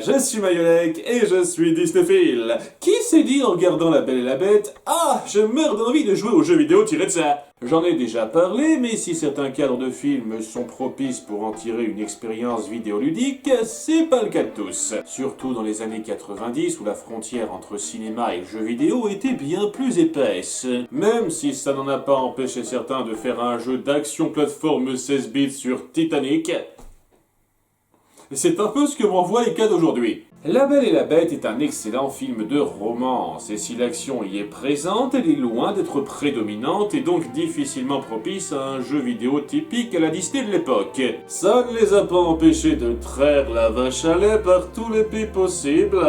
je suis Mayolek et je suis Disneyphile. Qui s'est dit en regardant La Belle et la Bête « Ah, je meurs d'envie de jouer aux jeux vidéo tirés de ça ». J'en ai déjà parlé, mais si certains cadres de films sont propices pour en tirer une expérience vidéoludique, c'est pas le cas de tous. Surtout dans les années 90 où la frontière entre cinéma et jeux vidéo était bien plus épaisse. Même si ça n'en a pas empêché certains de faire un jeu d'action plateforme 16 bits sur Titanic. C'est un peu ce que m'envoie les cas d'aujourd'hui. La Belle et la Bête est un excellent film de romance, et si l'action y est présente, elle est loin d'être prédominante et donc difficilement propice à un jeu vidéo typique à la Disney de l'époque. Ça ne les a pas empêchés de traire la vache à lait par tous les pays possibles,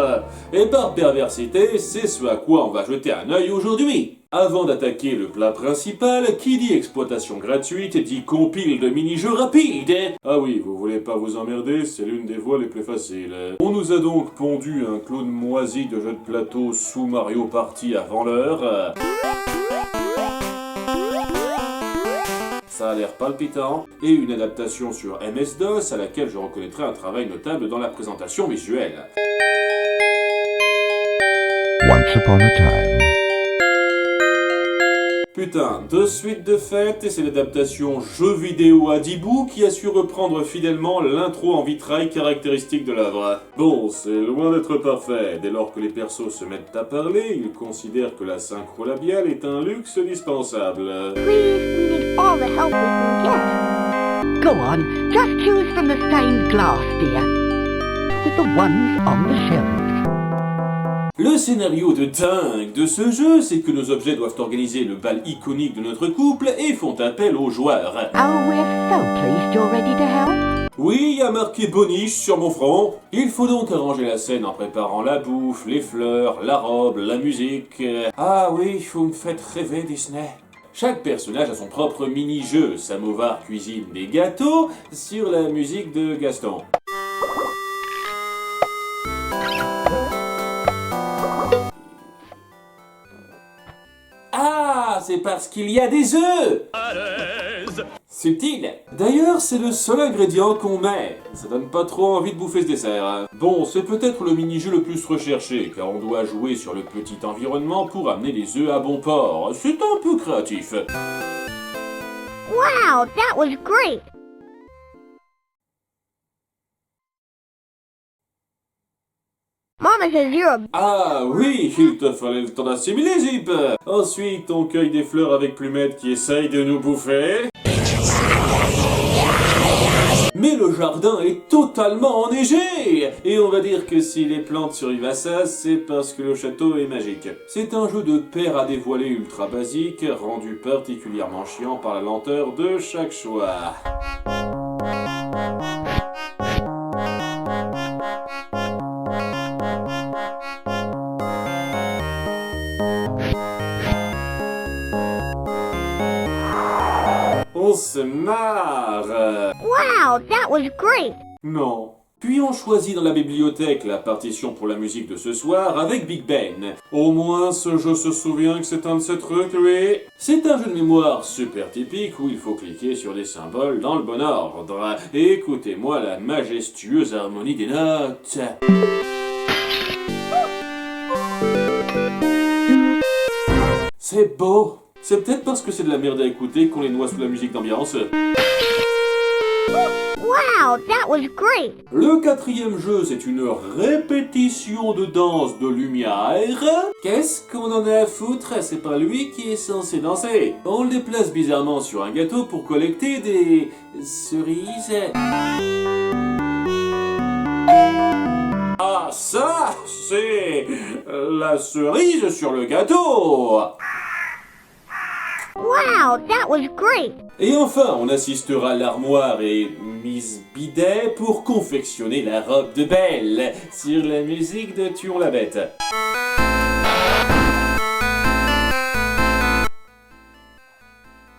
et par perversité, c'est ce à quoi on va jeter un œil aujourd'hui. Avant d'attaquer le plat principal, qui dit exploitation gratuite dit compile de mini-jeux rapides. Ah oui, vous voulez pas vous emmerder, c'est l'une des voies les plus faciles. On nous a donc pondu un clone moisi de jeux de plateau sous Mario Party avant l'heure. Ça a l'air palpitant, et une adaptation sur MS-DOS à laquelle je reconnaîtrai un travail notable dans la présentation visuelle. Once upon a time. Putain, de suite de fait, et c'est l'adaptation jeu vidéo à 10 bouts qui a su reprendre fidèlement l'intro en vitrail caractéristique de l'œuvre. Bon, c'est loin d'être parfait. Dès lors que les persos se mettent à parler, ils considèrent que la synchro labiale est un luxe indispensable. Please, we need all the help we can get. Go on, just choose from the stained glass, dear. With the ones on the shelf. Le scénario de dingue de ce jeu, c'est que nos objets doivent organiser le bal iconique de notre couple et font appel aux joueurs. Oh, we're so pleased you're ready to help. Oui, il y a marqué Boniche sur mon front. Il faut donc arranger la scène en préparant la bouffe, les fleurs, la robe, la musique. Ah oui, vous me faites rêver, Disney. Chaque personnage a son propre mini-jeu. Samovar cuisine des gâteaux sur la musique de Gaston. Ah, c'est parce qu'il y a des œufs! Subtil. D'ailleurs, c'est le seul ingrédient qu'on met. Ça donne pas trop envie de bouffer ce dessert. Bon, c'est peut-être le mini-jeu le plus recherché, car on doit jouer sur le petit environnement pour amener les œufs à bon port. C'est un peu créatif. Wow, that was great. Mama says you're a... Ah oui, il te fallait le temps d'assimiler, Zip. Ensuite, on cueille des fleurs avec Plumette qui essaye de nous bouffer. Mais le jardin est totalement enneigé! Et on va dire que si les plantes survivent à ça, c'est parce que le château est magique. C'est un jeu de père à dévoiler ultra basique, rendu particulièrement chiant par la lenteur de chaque choix. On se marre! Wow, that was great. Non. Puis on choisit dans la bibliothèque la partition pour la musique de ce soir avec Big Ben. Au moins ce jeu se souvient que c'est un de ces trucs, lui. C'est un jeu de mémoire super typique où il faut cliquer sur des symboles dans le bon ordre. Et écoutez-moi la majestueuse harmonie des notes. C'est beau. C'est peut-être parce que c'est de la merde à écouter qu'on les noie sous la musique d'ambiance. Wow, that was great. Le quatrième jeu, c'est une répétition de danse de lumière. Qu'est-ce qu'on en a à foutre? C'est pas lui qui est censé danser. On le déplace bizarrement sur un gâteau pour collecter des... cerises. Ah, ça, c'est... la cerise sur le gâteau. Wow, that was great. Et enfin, on assistera à l'armoire et Miss Bidet pour confectionner la robe de Belle sur la musique de Tuons la Bête.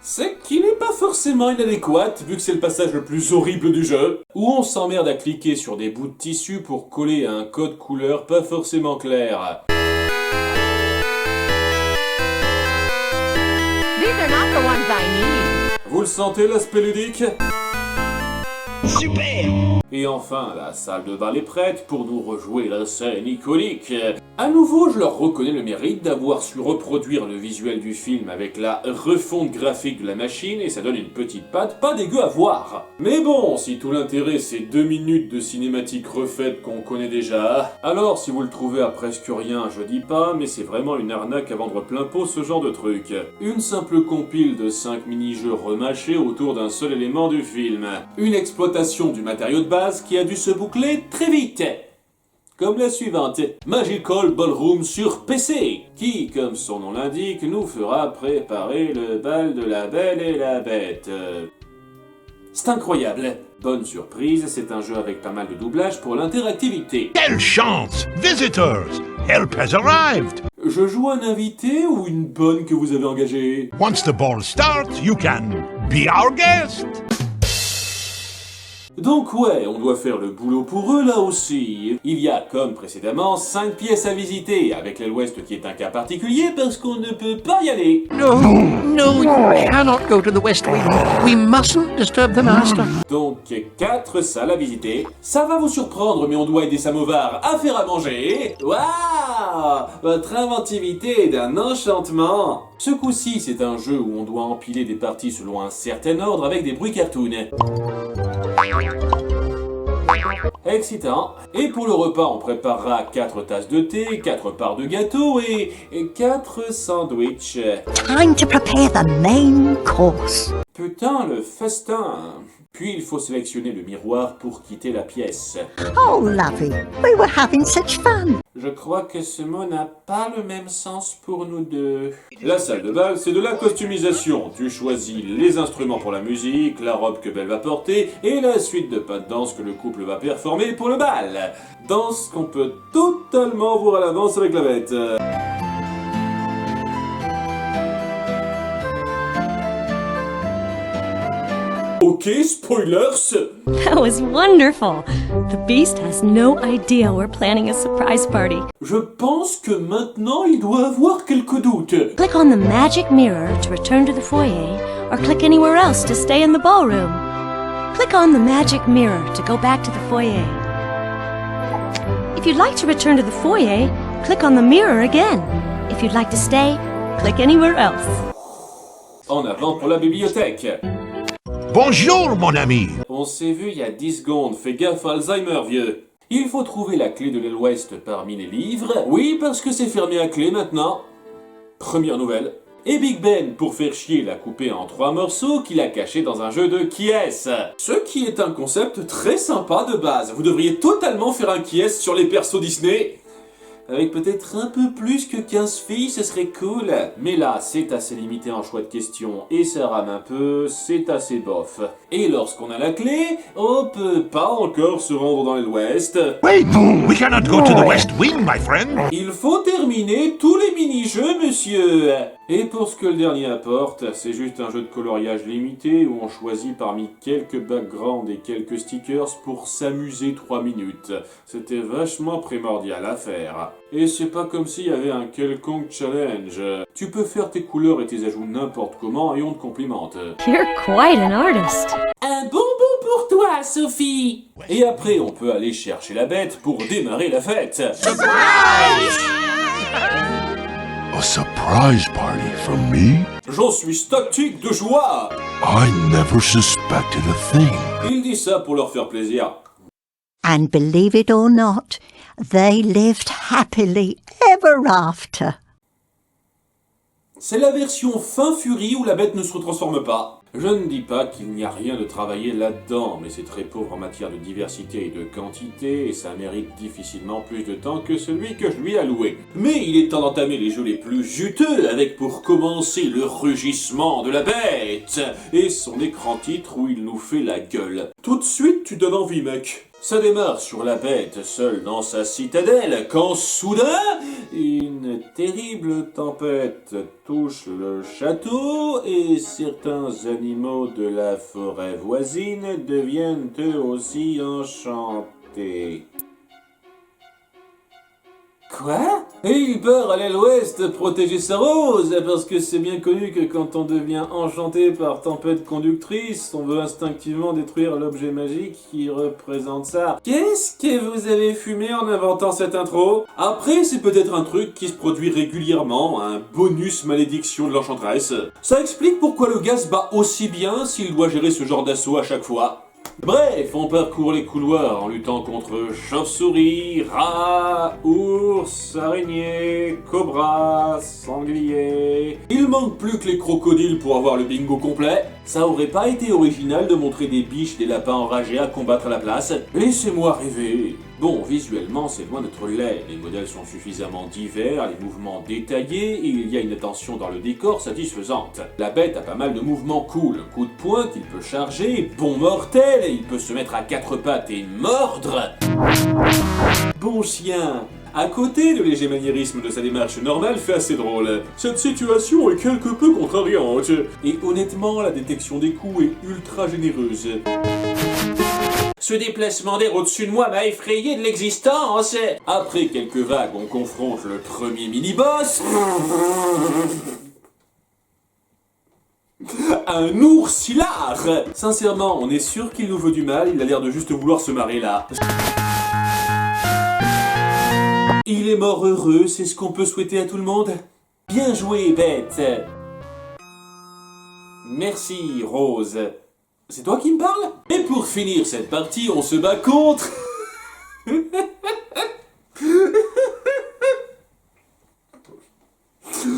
Ce qui n'est pas forcément inadéquate vu que c'est le passage le plus horrible du jeu, où on s'emmerde à cliquer sur des bouts de tissu pour coller un code couleur pas forcément clair. These are not the ones I need. Vous le sentez l'aspect ludique? Super! Et enfin, la salle de bal est prête pour nous rejouer la scène iconique. À nouveau, je leur reconnais le mérite d'avoir su reproduire le visuel du film avec la refonte graphique de la machine et ça donne une petite patte pas dégueu à voir. Mais bon, si tout l'intérêt c'est 2 minutes de cinématique refaite qu'on connaît déjà, alors si vous le trouvez à presque rien, je dis pas, mais c'est vraiment une arnaque à vendre plein pot ce genre de truc. Une simple compile de 5 mini-jeux remâchés autour d'un seul élément du film. Une exploitation du matériau de base qui a dû se boucler très vite. Comme la suivante, Magical Ballroom sur PC, qui, comme son nom l'indique, nous fera préparer le bal de la Belle et la Bête. C'est incroyable. Bonne surprise, c'est un jeu avec pas mal de doublage pour l'interactivité. Quelle chance! Visitors! Help has arrived! Je joue un invité ou une bonne que vous avez engagée? Once the ball starts, you can be our guest! Donc ouais, on doit faire le boulot pour eux là aussi. Il y a, comme précédemment, 5 pièces à visiter, avec l'aile ouest qui est un cas particulier parce qu'on ne peut pas y aller. No, you cannot go to the West Wing. We mustn't disturb the master. Donc 4 salles à visiter. Ça va vous surprendre, mais on doit aider Samovar à faire à manger. Waouh! Votre inventivité est d'un enchantement. Ce coup-ci, c'est un jeu où on doit empiler des parties selon un certain ordre avec des bruits cartoon. Excitant. Et pour le repas, on préparera 4 tasses de thé, 4 parts de gâteau et 4 sandwichs. Time to prepare the main course. Putain, le festin. Puis il faut sélectionner le miroir pour quitter la pièce. Oh, lovely. We were having such fun. Je crois que ce mot n'a pas le même sens pour nous deux. La salle de bal, c'est de la customisation. Tu choisis les instruments pour la musique, la robe que Belle va porter et la suite de pas de danse que le couple va performer pour le bal. Danse qu'on peut totalement voir à l'avance avec la bête. Ok, spoilers! That was wonderful. The Beast has no idea we're planning a surprise party. Je pense que maintenant il doit avoir quelques doutes. Click on the magic mirror to return to the foyer, or click anywhere else to stay in the ballroom. Click on the magic mirror to go back to the foyer. If you'd like to return to the foyer, click on the mirror again. If you'd like to stay, click anywhere else. En avant pour la bibliothèque. Bonjour, mon ami! On s'est vu il y a 10 secondes, fais gaffe à Alzheimer, vieux. Il faut trouver la clé de l'aile ouest parmi les livres. Oui, parce que c'est fermé à clé maintenant. Première nouvelle. Et Big Ben, pour faire chier, l'a coupé en 3 morceaux qu'il a caché dans un jeu de qui est-ce. Ce qui est un concept très sympa de base. Vous devriez totalement faire un qui est-ce sur les persos Disney. Avec peut-être un peu plus que 15 filles, ce serait cool. Mais là, c'est assez limité en choix de questions, et ça rame un peu, c'est assez bof. Et lorsqu'on a la clé, on peut pas encore se rendre dans l'Ouest. Wait! We cannot go to the West Wing, my friend! Il faut terminer tous les mini-jeux, monsieur. Et pour ce que le dernier apporte, c'est juste un jeu de coloriage limité où on choisit parmi quelques backgrounds et quelques stickers pour s'amuser 3 minutes. C'était vachement primordial à faire. Et c'est pas comme s'il y avait un quelconque challenge. Tu peux faire tes couleurs et tes ajouts n'importe comment et on te complimente. You're quite an artist. Un bonbon pour toi, Sophie. Et après, on peut aller chercher la bête pour démarrer la fête. A surprise party for me? J'en suis statique de joie. I never suspected a thing. Il dit ça pour leur faire plaisir. And believe it or not, they lived happily ever after. C'est la version fin furie où la bête ne se retransforme pas. Je ne dis pas qu'il n'y a rien de travaillé là-dedans, mais c'est très pauvre en matière de diversité et de quantité, et ça mérite difficilement plus de temps que celui que je lui ai alloué. Mais il est temps d'entamer les jeux les plus juteux, avec pour commencer le rugissement de la bête, et son écran titre où il nous fait la gueule. Tout de suite, tu donnes envie, mec. Ça démarre sur la bête, seule dans sa citadelle, quand soudain, une terrible tempête touche le château et certains animaux de la forêt voisine deviennent eux aussi enchantés. Quoi? Et il part à l'ouest protéger sa rose, parce que c'est bien connu que quand on devient enchanté par tempête conductrice, on veut instinctivement détruire l'objet magique qui représente ça. Qu'est-ce que vous avez fumé en inventant cette intro? Après, c'est peut-être un truc qui se produit régulièrement, un bonus malédiction de l'enchanteresse. Ça explique pourquoi le gars se bat aussi bien s'il doit gérer ce genre d'assaut à chaque fois. Bref, on parcourt les couloirs en luttant contre chauves-souris, rats, ours, araignées, cobras, sangliers. Il manque plus que les crocodiles pour avoir le bingo complet. Ça aurait pas été original de montrer des biches, des lapins enragés à combattre à la place? Laissez-moi rêver. Bon, visuellement, c'est loin d'être laid. Les modèles sont suffisamment divers, les mouvements détaillés, et il y a une attention dans le décor satisfaisante. La bête a pas mal de mouvements cool. Un coup de poing qu'il peut charger, bon mortel, et il peut se mettre à quatre pattes et mordre. Bon chien. À côté, le léger maniérisme de sa démarche normale fait assez drôle. Cette situation est quelque peu contrariante. Et honnêtement, la détection des coups est ultra généreuse. Ce déplacement d'air au-dessus de moi m'a effrayé de l'existence. Après quelques vagues, on confronte le premier mini-boss. Un oursilard. Sincèrement, on est sûr qu'il nous veut du mal, il a l'air de juste vouloir se marrer là. Il est mort heureux, c'est ce qu'on peut souhaiter à tout le monde. Bien joué, bête. Merci, Rose. C'est toi qui me parles? Et pour finir cette partie, on se bat contre...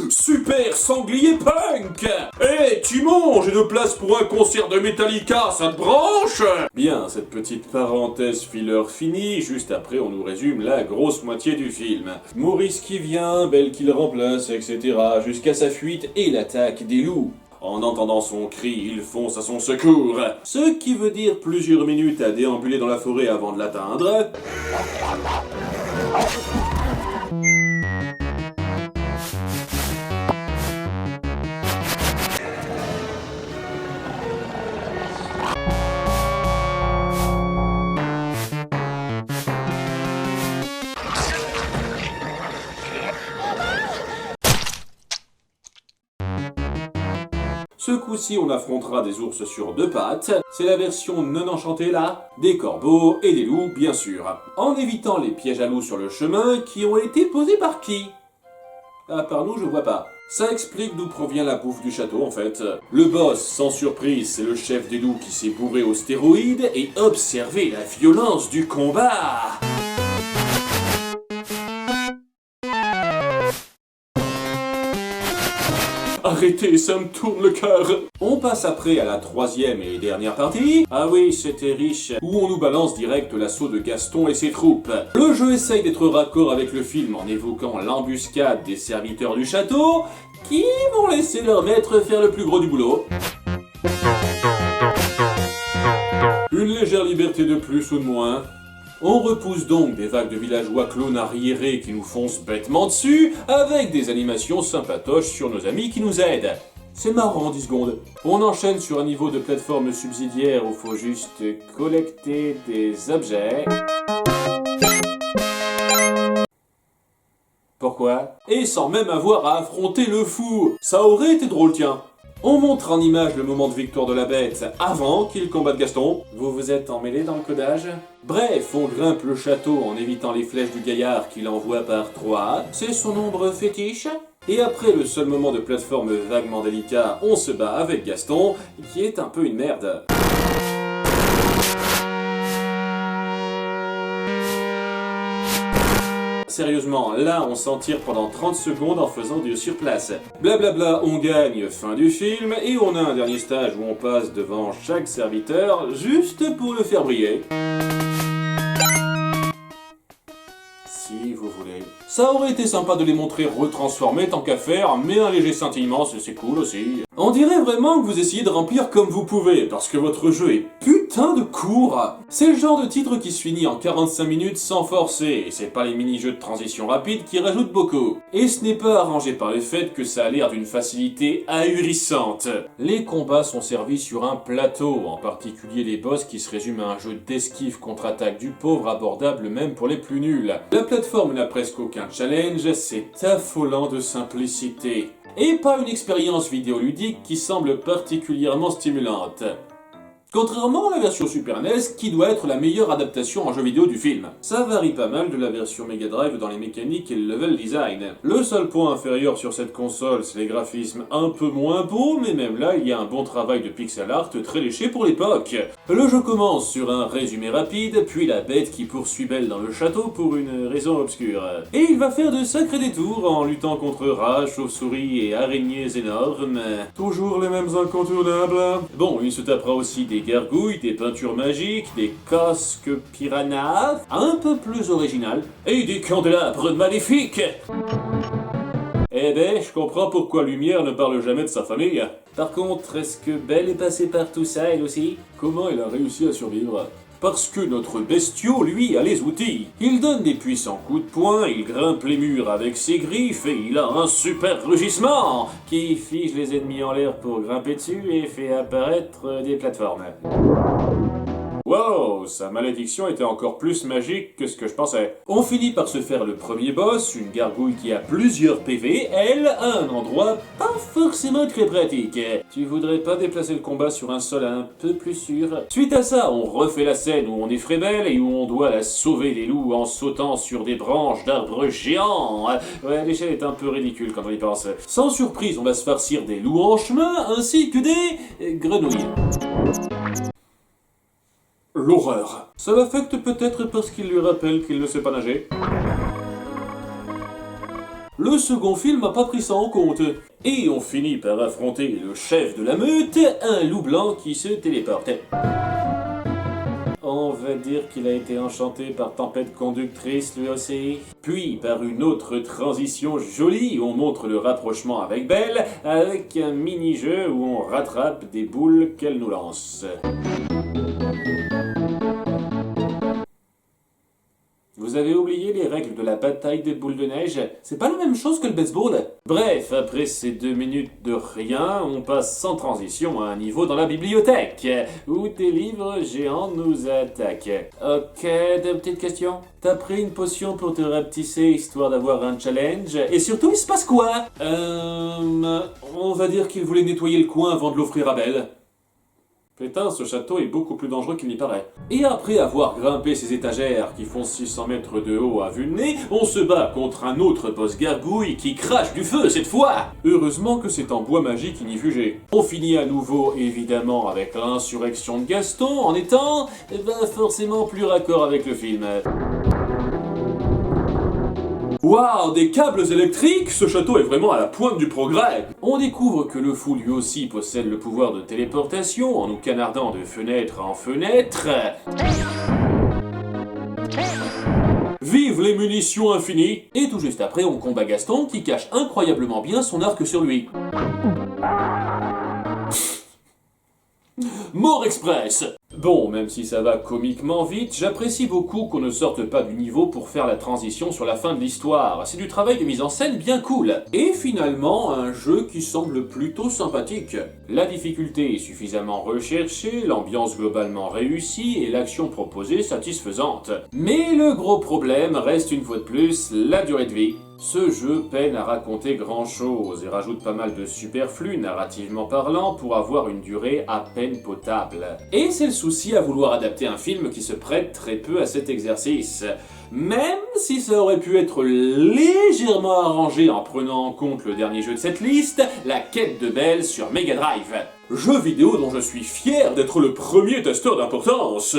Super sanglier punk! Eh, tu manges, j'ai de place pour un concert de Metallica, ça te branche? Bien, cette petite parenthèse filler finie, juste après on nous résume la grosse moitié du film. Maurice qui vient, Belle qui le remplace, etc. jusqu'à sa fuite et l'attaque des loups. En entendant son cri, il fonce à son secours. Ce qui veut dire plusieurs minutes à déambuler dans la forêt avant de l'atteindre. Ce coup-ci, on affrontera des ours sur deux pattes. C'est la version non enchantée là. Des corbeaux et des loups, bien sûr. En évitant les pièges à loups sur le chemin qui ont été posés par qui? Ah, par nous, je vois pas. Ça explique d'où provient la bouffe du château, en fait. Le boss, sans surprise, c'est le chef des loups qui s'est bourré aux stéroïdes et observez la violence du combat. Arrêtez, ça me tourne le cœur. On passe après à la troisième et dernière partie. Ah oui, c'était riche. Où on nous balance direct l'assaut de Gaston et ses troupes. Le jeu essaye d'être raccord avec le film en évoquant l'embuscade des serviteurs du château qui vont laisser leur maître faire le plus gros du boulot. Une légère liberté de plus ou de moins. On repousse donc des vagues de villageois clowns arriérés qui nous foncent bêtement dessus, avec des animations sympatoches sur nos amis qui nous aident. C'est marrant, 10 secondes. On enchaîne sur un niveau de plateforme subsidiaire où faut juste collecter des objets. Pourquoi? Et sans même avoir à affronter le fou. Ça aurait été drôle, tiens. On montre en image le moment de victoire de la bête avant qu'il combatte Gaston. Vous vous êtes emmêlé dans le codage? Bref, on grimpe le château en évitant les flèches du gaillard qu'il envoie par 3. C'est son ombre fétiche. Et après le seul moment de plateforme vaguement délicat, on se bat avec Gaston, qui est un peu une merde. Sérieusement, là on s'en tire pendant 30 secondes en faisant du surplace. Blablabla, on gagne, fin du film, et on a un dernier stage où on passe devant chaque serviteur, juste pour le faire briller. Si vous voulez. Ça aurait été sympa de les montrer retransformés tant qu'à faire, mais un léger scintillement, c'est cool aussi. On dirait vraiment que vous essayez de remplir comme vous pouvez, parce que votre jeu est putain putain de court! C'est le genre de titre qui se finit en 45 minutes sans forcer, et c'est pas les mini-jeux de transition rapide qui rajoutent beaucoup. Et ce n'est pas arrangé par le fait que ça a l'air d'une facilité ahurissante. Les combats sont servis sur un plateau, en particulier les boss qui se résument à un jeu d'esquive contre-attaque du pauvre abordable même pour les plus nuls. La plateforme n'a presque aucun challenge, c'est affolant de simplicité. Et pas une expérience vidéoludique qui semble particulièrement stimulante. Contrairement à la version Super NES, qui doit être la meilleure adaptation en jeu vidéo du film. Ça varie pas mal de la version Mega Drive dans les mécaniques et le level design. Le seul point inférieur sur cette console, c'est les graphismes un peu moins beaux, mais même là, il y a un bon travail de pixel art très léché pour l'époque. Le jeu commence sur un résumé rapide, puis la bête qui poursuit Belle dans le château pour une raison obscure. Et il va faire de sacrés détours en luttant contre rats, chauves-souris et araignées énormes. Toujours les mêmes incontournables. Bon, il se tapera aussi des gargouilles, des peintures magiques, des casques piranhas, un peu plus original, et des candélabres maléfiques. Eh ben, je comprends pourquoi Lumière ne parle jamais de sa famille. Par contre, est-ce que Belle est passée par tout ça, elle aussi? Comment elle a réussi à survivre? Parce que notre bestiau, lui, a les outils. Il donne des puissants coups de poing, il grimpe les murs avec ses griffes et il a un super rugissement qui fige les ennemis en l'air pour grimper dessus et fait apparaître des plateformes. Wow, sa malédiction était encore plus magique que ce que je pensais. On finit par se faire le premier boss, une gargouille qui a plusieurs PV, elle, à un endroit pas forcément très pratique. Tu voudrais pas déplacer le combat sur un sol un peu plus sûr? Suite à ça, on refait la scène où on effraie Belle et où on doit la sauver des loups en sautant sur des branches d'arbres géants. Ouais, l'échelle est un peu ridicule quand on y pense. Sans surprise, on va se farcir des loups en chemin ainsi que des grenouilles. L'horreur. Ça l'affecte peut-être parce qu'il lui rappelle qu'il ne sait pas nager. Le second film n'a pas pris ça en compte. Et on finit par affronter le chef de la meute, un loup blanc qui se téléporte. On va dire qu'il a été enchanté par Tempête Conductrice lui aussi. Puis, par une autre transition jolie, on montre le rapprochement avec Belle, avec un mini-jeu où on rattrape des boules qu'elle nous lance. Vous avez oublié les règles de la bataille des boules de neige? C'est pas la même chose que le baseball. Bref, après ces 2 minutes de rien, on passe sans transition à un niveau dans la bibliothèque, où des livres géants nous attaquent. Ok, deux petites questions. T'as pris une potion pour te rapetisser histoire d'avoir un challenge? Et surtout, il se passe quoi? On va dire qu'il voulait nettoyer le coin avant de l'offrir à Belle. Putain, ce château est beaucoup plus dangereux qu'il n'y paraît. Et après avoir grimpé ces étagères qui font 600 mètres de haut à vue de nez, on se bat contre un autre boss gargouille qui crache du feu cette fois. Heureusement que c'est en bois magique inifugé. On finit à nouveau évidemment avec l'insurrection de Gaston en étant forcément plus raccord avec le film. Waouh, des câbles électriques? Ce château est vraiment à la pointe du progrès. On découvre que le fou lui aussi possède le pouvoir de téléportation en nous canardant de fenêtre en fenêtre. Vive les munitions infinies! Et tout juste après, on combat Gaston qui cache incroyablement bien son arc sur lui. Mort express! Bon, même si ça va comiquement vite, j'apprécie beaucoup qu'on ne sorte pas du niveau pour faire la transition sur la fin de l'histoire. C'est du travail de mise en scène bien cool. Et finalement, un jeu qui semble plutôt sympathique. La difficulté est suffisamment recherchée, l'ambiance globalement réussie et l'action proposée satisfaisante. Mais le gros problème reste une fois de plus la durée de vie. Ce jeu peine à raconter grand chose et rajoute pas mal de superflu narrativement parlant pour avoir une durée à peine potable. Et c'est le souci à vouloir adapter un film qui se prête très peu à cet exercice. Même si ça aurait pu être légèrement arrangé en prenant en compte le dernier jeu de cette liste, la quête de Belle sur Mega Drive. Jeu vidéo dont je suis fier d'être le premier testeur d'importance.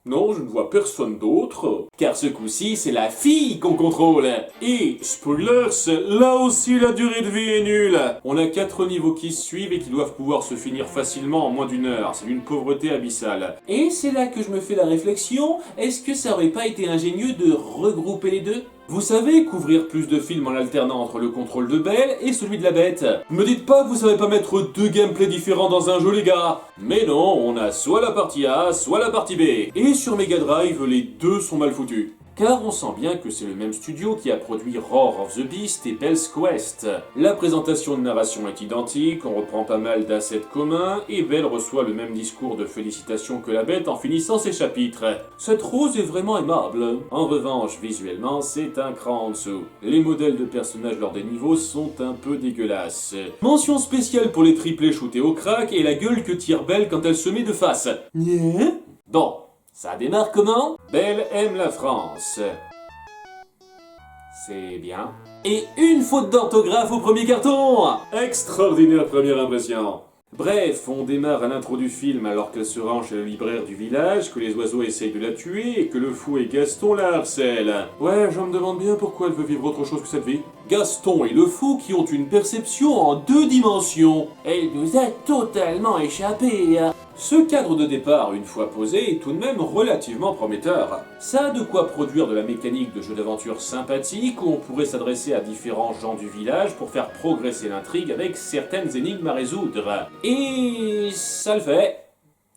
Non, je ne vois personne d'autre. Car ce coup-ci, c'est la fille qu'on contrôle. Et, spoilers, là aussi la durée de vie est nulle. On a 4 niveaux qui se suivent et qui doivent pouvoir se finir facilement en moins d'1 heure. C'est d'une pauvreté abyssale. Et c'est là que je me fais la réflexion, est-ce que ça aurait pas été ingénieux de regrouper les deux ? Vous savez couvrir plus de films en alternant entre le contrôle de Belle et celui de la Bête. Me dites pas que vous savez pas mettre deux gameplays différents dans un jeu les gars. Mais non, on a soit la partie A, soit la partie B. Et sur Mega Drive, les deux sont mal foutus. Car on sent bien que c'est le même studio qui a produit Roar of the Beast et Belle's Quest. La présentation de narration est identique, on reprend pas mal d'assets communs, et Belle reçoit le même discours de félicitations que la Bête en finissant ses chapitres. Cette rose est vraiment aimable. En revanche, visuellement, c'est un cran en dessous. Les modèles de personnages lors des niveaux sont un peu dégueulasses. Mention spéciale pour les triplés shootés au crack et la gueule que tire Belle quand elle se met de face. Bon. Ça démarre comment? Belle aime la France. C'est bien. Et une faute d'orthographe au premier carton! Extraordinaire première impression. Bref, on démarre à l'intro du film alors qu'elle se rend chez le libraire du village, que les oiseaux essayent de la tuer et que le fou et Gaston la harcèlent. Ouais, je me demande bien pourquoi elle veut vivre autre chose que cette vie. Gaston et le fou qui ont une perception en 2 dimensions. Elle nous a totalement échappé. Ce cadre de départ, une fois posé, est tout de même relativement prometteur. Ça a de quoi produire de la mécanique de jeu d'aventure sympathique où on pourrait s'adresser à différents gens du village pour faire progresser l'intrigue avec certaines énigmes à résoudre. Et ça le fait.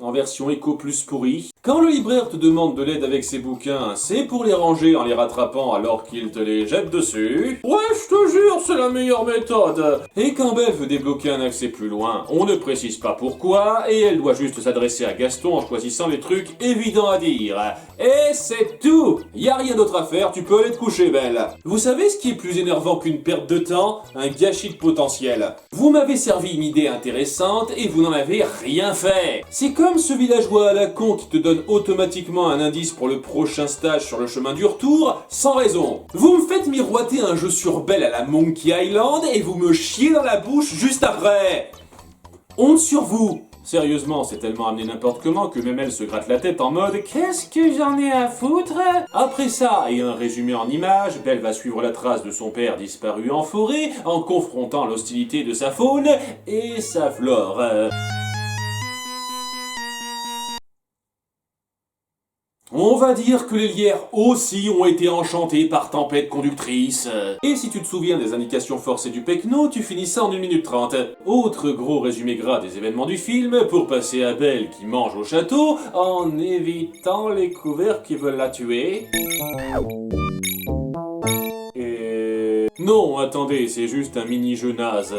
En version éco plus pourrie. Quand le libraire te demande de l'aide avec ses bouquins, c'est pour les ranger en les rattrapant alors qu'il te les jette dessus. Ouais, je te jure, c'est la meilleure méthode. Et quand Belle veut débloquer un accès plus loin, on ne précise pas pourquoi, et elle doit juste s'adresser à Gaston en choisissant les trucs évidents à dire. Et c'est tout. Y a rien d'autre à faire, tu peux aller te coucher, Belle. Vous savez ce qui est plus énervant qu'une perte de temps? Un gâchis de potentiel. Vous m'avez servi une idée intéressante et vous n'en avez rien fait. C'est comme ce villageois à la con qui te donne automatiquement un indice pour le prochain stage sur le chemin du retour, sans raison. Vous me faites miroiter un jeu sur Belle à la Monkey Island et vous me chiez dans la bouche juste après. Honte sur vous. Sérieusement, c'est tellement amené n'importe comment que même elle se gratte la tête en mode « Qu'est-ce que j'en ai à foutre ?» Après ça, et un résumé en images, Belle va suivre la trace de son père disparu en forêt en confrontant l'hostilité de sa faune et sa flore. On va dire que les lierres aussi ont été enchantées par Tempête Conductrice. Et si tu te souviens des indications forcées du Pecno, tu finis ça en 1 minute 30. Autre gros résumé gras des événements du film, pour passer à Belle qui mange au château, en évitant les couverts qui veulent la tuer. Et... Non, attendez, c'est juste un mini-jeu naze.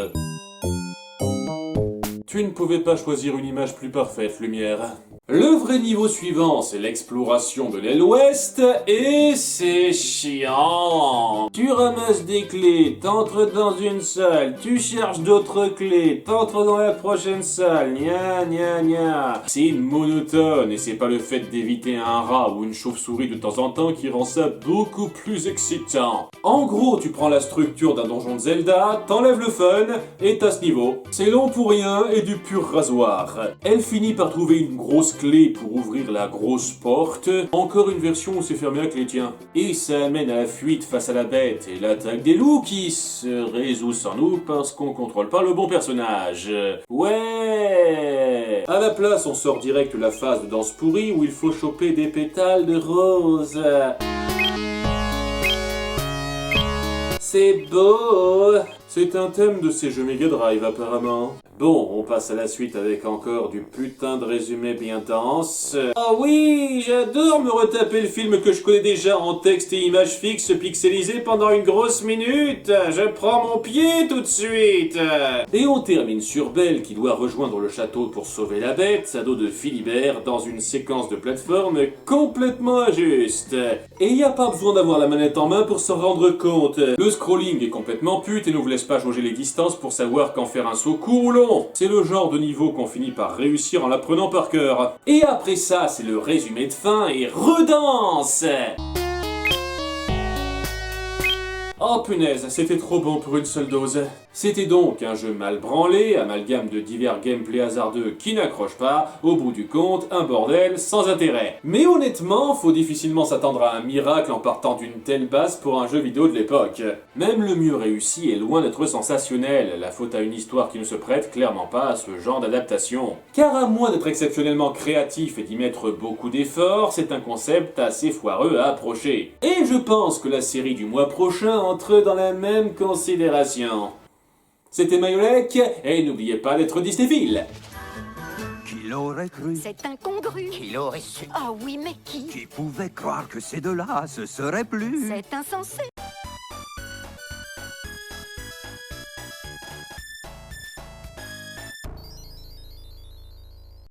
Tu ne pouvais pas choisir une image plus parfaite, Lumière. Le vrai niveau suivant, c'est l'exploration de l'aile ouest, et c'est chiant. Tu ramasses des clés, t'entres dans une salle, tu cherches d'autres clés, t'entres dans la prochaine salle, gna gna gna. C'est monotone, et c'est pas le fait d'éviter un rat ou une chauve-souris de temps en temps qui rend ça beaucoup plus excitant. En gros, tu prends la structure d'un donjon de Zelda, t'enlèves le fun, et t'as ce niveau. C'est long pour rien et du pur rasoir. Elle finit par trouver une grosse clé pour ouvrir la grosse porte. Encore une version où c'est fermé à clé, tiens. Et ça amène à la fuite face à la bête et l'attaque des loups qui se résout sans nous parce qu'on contrôle pas le bon personnage. Ouais. À la place, on sort direct la phase de danse pourrie où il faut choper des pétales de rose. C'est beau. C'est un thème de ces jeux Mega Drive apparemment. Bon, on passe à la suite avec encore du putain de résumé bien dense. Oh oui, j'adore me retaper le film que je connais déjà en texte et images fixes pixelisées pendant une grosse minute. Je prends mon pied tout de suite. Et on termine sur Belle qui doit rejoindre le château pour sauver la bête, à dos de Philibert, dans une séquence de plateforme complètement injuste. Et y a pas besoin d'avoir la manette en main pour s'en rendre compte. Le scrolling est complètement pute et ne vous laisse pas jauger les distances pour savoir quand faire un saut court ou long. C'est le genre de niveau qu'on finit par réussir en l'apprenant par cœur. Et après ça, c'est le résumé de fin et redance. Oh punaise, c'était trop bon pour une seule dose. C'était donc un jeu mal branlé, amalgame de divers gameplays hasardeux qui n'accrochent pas, au bout du compte, un bordel sans intérêt. Mais honnêtement, faut difficilement s'attendre à un miracle en partant d'une telle base pour un jeu vidéo de l'époque. Même le mieux réussi est loin d'être sensationnel, la faute à une histoire qui ne se prête clairement pas à ce genre d'adaptation. Car à moins d'être exceptionnellement créatif et d'y mettre beaucoup d'efforts, c'est un concept assez foireux à approcher. Et je pense que la série du mois prochain entre dans la même considération. C'était Mayolek, et n'oubliez pas d'être Disneyville. Qui l'aurait cru? C'est incongru. Qui l'aurait su? Ah oui, mais qui? Qui pouvait croire que ces deux-là se seraient plus? C'est insensé.